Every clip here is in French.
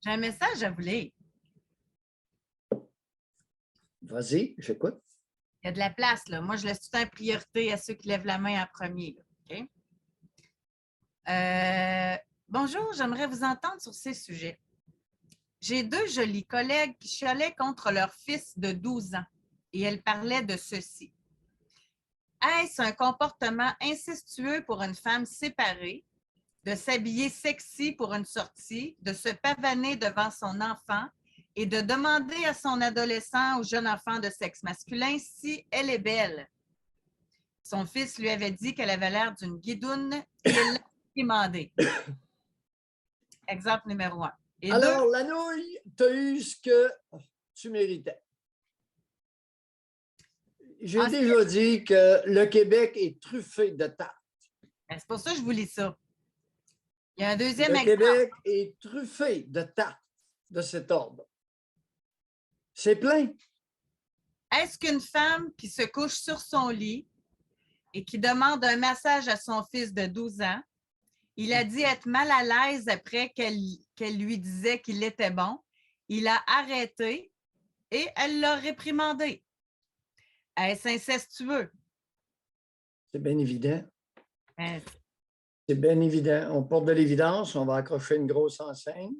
J'ai un message à vous lire. Vas-y, j'écoute. Il y a de la place, là. Moi, je laisse tout le temps priorité à ceux qui lèvent la main en premier. Là. OK? Bonjour, j'aimerais vous entendre sur ces sujets. J'ai deux jolis collègues qui chialaient contre leur fils de 12 ans et elles parlaient de ceci. Est-ce un comportement incestueux pour une femme séparée de s'habiller sexy pour une sortie, de se pavaner devant son enfant et de demander à son adolescent ou jeune enfant de sexe masculin si elle est belle? Son fils lui avait dit qu'elle avait l'air d'une guidoune et elle l'a demandé. Exemple numéro 1. Et alors, la nouille, tu as eu ce que tu méritais. J'ai déjà dit que le Québec est truffé de tartes. C'est pour ça que je vous lis ça. Il y a un deuxième exemple. Le Québec est truffé de tartes de cet ordre. C'est plein. Est-ce qu'une femme qui se couche sur son lit et qui demande un massage à son fils de 12 ans, il a dit être mal à l'aise après qu'elle lui disait qu'il était bon, il a arrêté et elle l'a réprimandé. Est-ce incestueux? C'est bien évident. Hein? C'est bien évident. On porte de l'évidence, on va accrocher une grosse enseigne.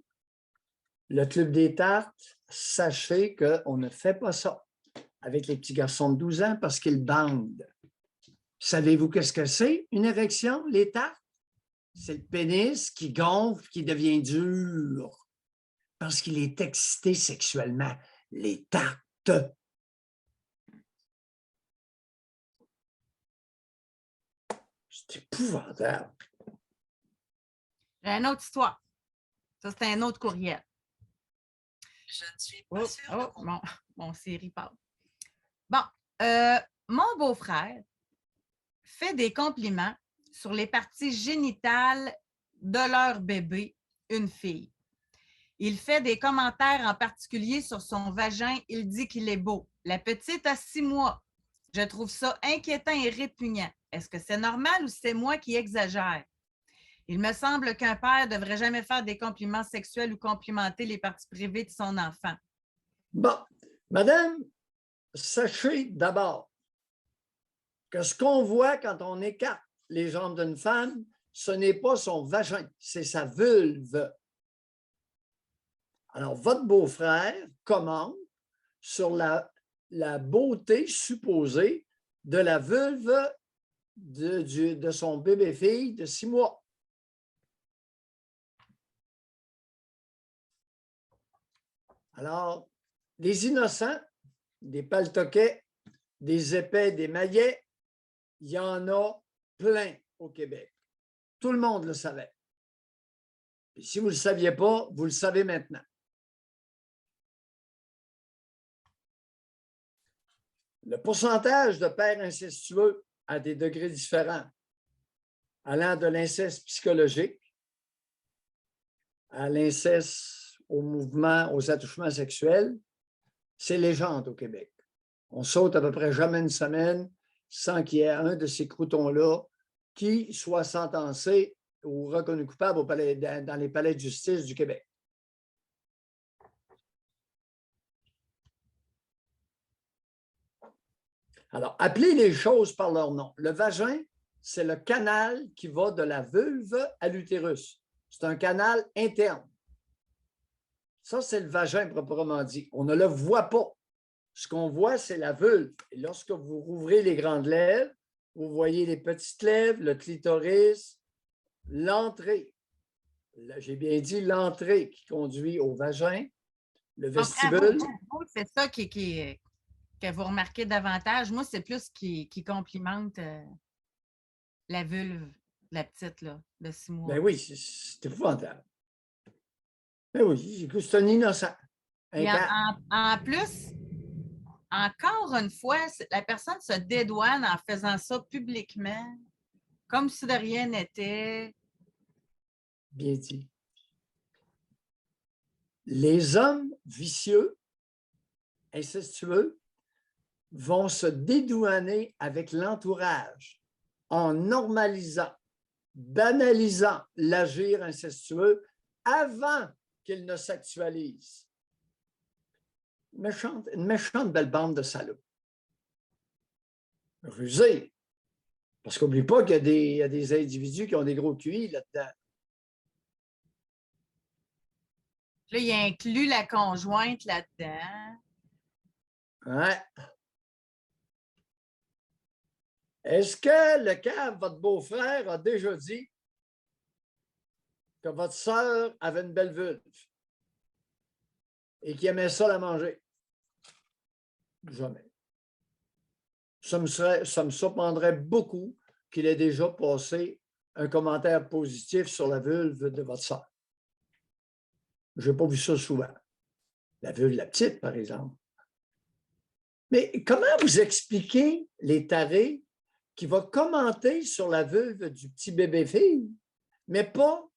Le Club des tartes, sachez qu'on ne fait pas ça avec les petits garçons de 12 ans parce qu'ils bandent. Savez-vous qu'est-ce que c'est, une érection, les tartes? C'est le pénis qui gonfle, qui devient dur parce qu'il est excité sexuellement. Les tartes. C'est épouvantable. J'ai une autre histoire. Ça, c'est un autre courriel. Je ne suis pas sûre. Mon Siri parle. Bon, mon beau-frère fait des compliments sur les parties génitales de leur bébé, une fille. Il fait des commentaires en particulier sur son vagin. Il dit qu'il est beau. La petite a 6 mois. Je trouve ça inquiétant et répugnant. Est-ce que c'est normal ou c'est moi qui exagère? Il me semble qu'un père ne devrait jamais faire des compliments sexuels ou complimenter les parties privées de son enfant. Bon, madame, sachez d'abord que ce qu'on voit quand on écarte les jambes d'une femme, ce n'est pas son vagin, c'est sa vulve. Alors, votre beau-frère commente sur la beauté supposée de la vulve de son bébé-fille de 6 mois. Alors, les innocents, des paltoquets, des épais, des maillets, il y en a plein au Québec. Tout le monde le savait. Et si vous ne le saviez pas, vous le savez maintenant. Le pourcentage de pères incestueux a des degrés différents, allant de l'inceste psychologique à l'inceste au mouvement, aux attouchements sexuels. C'est légende au Québec. On saute à peu près jamais une semaine sans qu'il y ait un de ces croutons-là qui soit sentencé ou reconnu coupable dans les palais de justice du Québec. Alors, appelez les choses par leur nom. Le vagin, c'est le canal qui va de la vulve à l'utérus. C'est un canal interne. Ça, c'est le vagin proprement dit. On ne le voit pas. Ce qu'on voit, c'est la vulve. Et lorsque vous rouvrez les grandes lèvres, vous voyez les petites lèvres, le clitoris, l'entrée. J'ai bien dit l'entrée qui conduit au vagin, le vestibule. C'est ça que vous remarquez davantage. Moi, c'est plus qui complimente la vulve, la petite, là, de 6 mois. Ben oui, c'est épouvantable. Ben oui, c'est un innocent. Et en plus, encore une fois, la personne se dédouane en faisant ça publiquement, comme si de rien n'était. Bien dit. Les hommes vicieux, incestueux, vont se dédouaner avec l'entourage en normalisant, banalisant l'agir incestueux avant qu'ils ne s'actualisent. Une méchante belle bande de salauds. Rusés. Parce qu'oublie pas qu'il y a des individus qui ont des gros QI là-dedans. Là, il inclut la conjointe là-dedans. Ouais. Est-ce que le cave, votre beau-frère, a déjà dit que votre sœur avait une belle vulve et qu'il aimait ça la manger? Jamais. Ça me surprendrait beaucoup qu'il ait déjà passé un commentaire positif sur la vulve de votre sœur. Je n'ai pas vu ça souvent. La vulve de la petite, par exemple. Mais comment vous expliquez les tarés qui vont commenter sur la vulve du petit bébé-fille, mais pas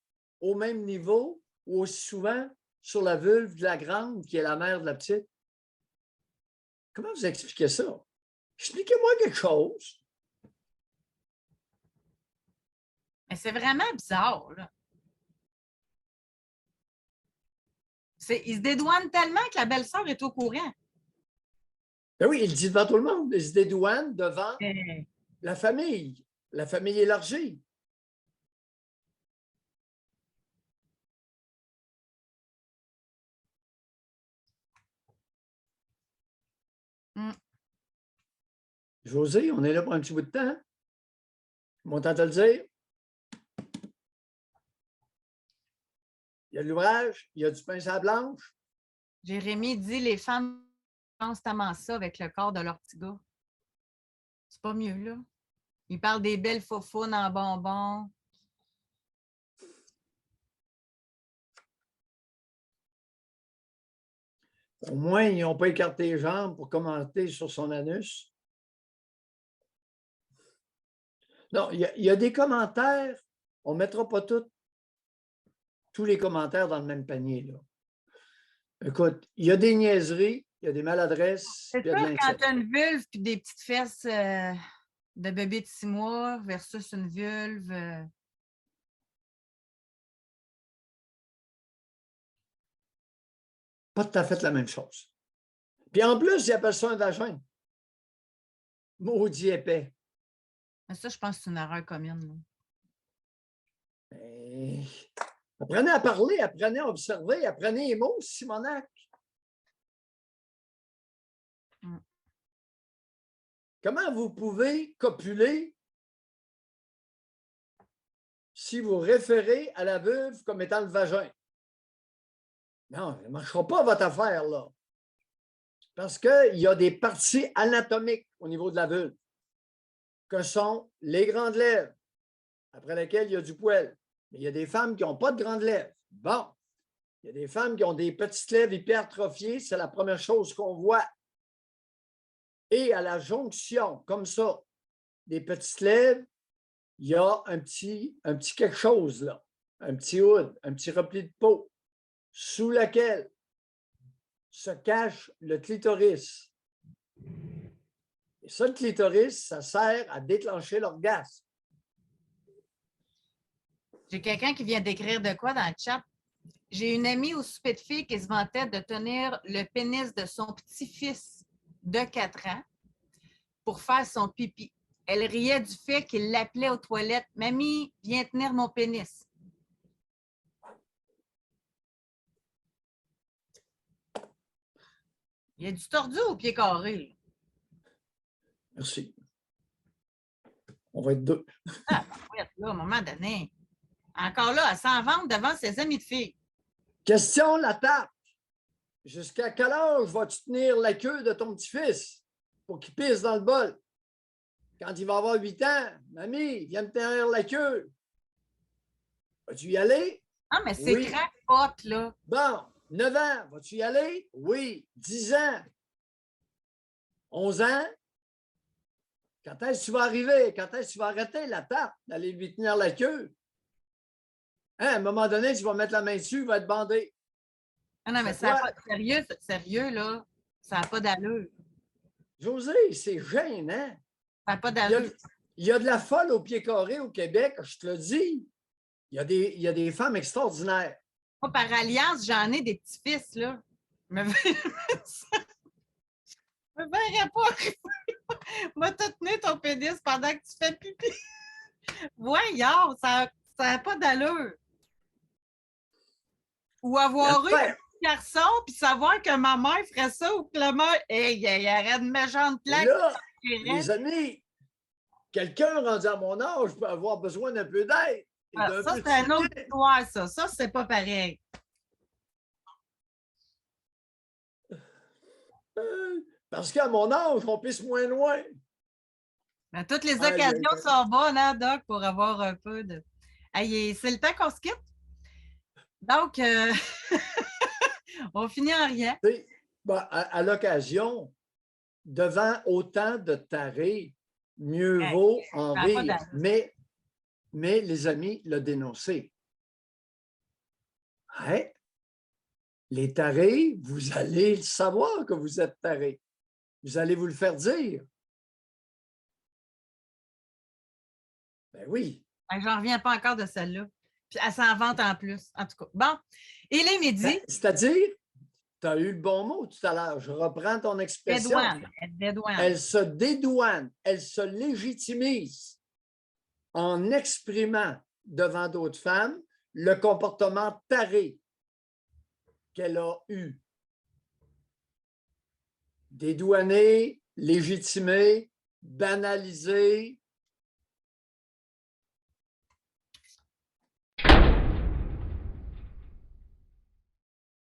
au même niveau ou aussi souvent sur la vulve de la grande qui est la mère de la petite? Comment vous expliquez ça? Expliquez-moi quelque chose. Mais c'est vraiment bizarre, là. Il se dédouane tellement que la belle-sœur est au courant. Ben oui, il le dit devant tout le monde. Il se dédouane devant la famille élargie. José, on est là pour un petit bout de temps. Mon temps de le dire. Il y a de l'ouvrage, il y a du pain sur la blanche. Jérémy dit les femmes constamment ça avec le corps de leur petit gars. C'est pas mieux, là. Il parle des belles faufounes en bonbons. Au moins, ils n'ont pas écarté les jambes pour commenter sur son anus. Non, il y a des commentaires. On ne mettra pas tous les commentaires dans le même panier, là. Écoute, il y a des niaiseries, il y a des maladresses. C'est sûr, quand tu as une vulve et des petites fesses de bébé de 6 mois versus une vulve. Pas tout à fait la même chose. Puis en plus, ils appellent ça un vagin. Maudit épais. Mais ça, je pense que c'est une erreur commune. Mais... Apprenez à parler, apprenez à observer, apprenez les mots, Simonac. Comment vous pouvez copuler si vous référez à la vulve comme étant le vagin? Non, ça ne marchera pas votre affaire, là. Parce qu'il y a des parties anatomiques au niveau de la vulve, que sont les grandes lèvres, après lesquelles il y a du poil. Mais il y a des femmes qui n'ont pas de grandes lèvres. Bon, il y a des femmes qui ont des petites lèvres hypertrophiées, c'est la première chose qu'on voit. Et à la jonction, comme ça, des petites lèvres, il y a un petit quelque chose là, un petit hood, un petit repli de peau, sous lequel se cache le clitoris. Et ça, le clitoris, ça sert à déclencher l'orgasme. J'ai quelqu'un qui vient d'écrire de quoi dans le chat. J'ai une amie au souper de filles qui se vantait de tenir le pénis de son petit-fils de 4 ans pour faire son pipi. Elle riait du fait qu'il l'appelait aux toilettes. « Mamie, viens tenir mon pénis. » Il y a du tordu au pied carré. Merci. On va être deux. Ah, là, à un moment donné. Encore là, elle s'en vante devant ses amis de filles. Question la tape. Jusqu'à quel âge vas-tu tenir la queue de ton petit-fils pour qu'il pisse dans le bol? Quand il va avoir 8 ans, mamie, viens me tenir la queue. Vas-tu y aller? Ah, mais c'est crackpot, là. Bon, 9 ans, vas-tu y aller? Oui. 10 ans? 11 ans? Quand est-ce que tu vas arriver? Quand est-ce que tu vas arrêter la tape d'aller lui tenir la queue? Hein, à un moment donné, tu vas mettre la main dessus, il va être bandé. Ah non, mais ça a pas, sérieux, là, ça n'a pas d'allure. José, c'est gênant. Ça n'a pas d'allure. Il y a de la folle au pied carré au Québec, je te le dis. Il y a des femmes extraordinaires. Moi, par alliance, j'en ai des petits-fils, là. Je me je me verrais pas. Moi, te tenir ton pénis pendant que tu fais pipi. Voyons, ça n'a pas d'allure. Ou avoir eu un garçon, puis savoir que ma mère ferait ça, ou que la mère, hey, il y aurait une méchante Et plaque. là, les amis, quelqu'un rendu à mon âge peut avoir besoin d'un peu d'aide. Ça, c'est une autre histoire, ça. Ça, c'est pas pareil. Parce qu'à mon âge, on pisse moins loin. Ben, toutes les occasions sont bonnes, hein, Doc, pour avoir un peu de. Hey, c'est le temps qu'on se quitte. Donc, on finit en rien. Ben, à l'occasion, devant autant de tarés, mieux vaut en rire. Mais les amis, le dénoncer. Hein? Les tarés, vous allez savoir que vous êtes tarés. Vous allez vous le faire dire. Ben oui. Ben, j'en reviens pas encore de celle-là. Puis elle s'en vante en plus, en tout cas. Bon, il est midi. Ben, c'est-à-dire, tu as eu le bon mot tout à l'heure. Je reprends ton expression. Dédouane. Elle se dédouane, elle se légitimise en exprimant devant d'autres femmes le comportement taré qu'elle a eu. Dédouaner, légitimer, banaliser,